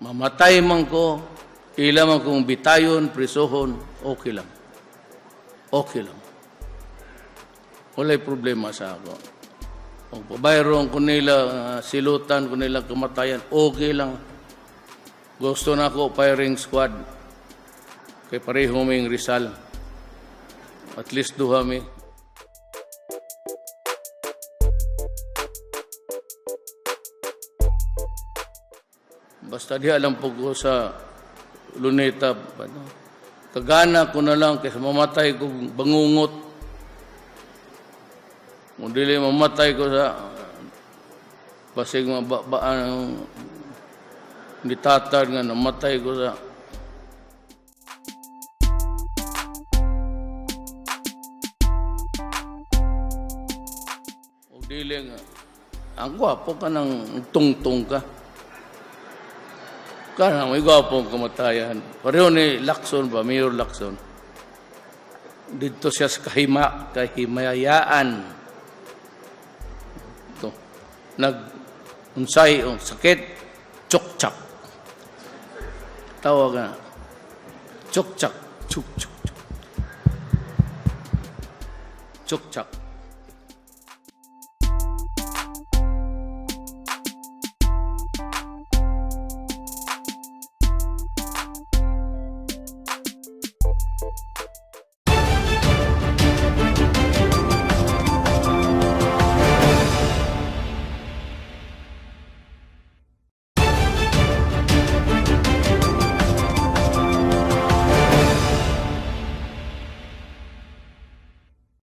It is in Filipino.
Mamatay man ko, ilan man kong bitayon, prisohon, okay lang. Okay lang. Wala'y problema sa ako. Kung pabayroon ko nila, silutan ko nila kamatayan, okay lang. Gusto na ako, firing squad. Kay pareho may Rizal. At least duha mi. Basta di alam po ko sa luneta. Kagana ko na lang kasi mamatay ko bangungot. Kung dili mamatay ko sa basig mababaan ni tatar nga namatay ko sa o dili nga ang gwapo ka ng tungtong ka. Kana may gwapong kamatayan. Pareho ni Lacson ba, Mayor Lacson. Dito siya sa kahimayaan. Ito. Nag-unsay o sakit, tsuk-tsak. Tawag na. Tsuk-tsak. Tsuk-tsak. Tsuk-tsak.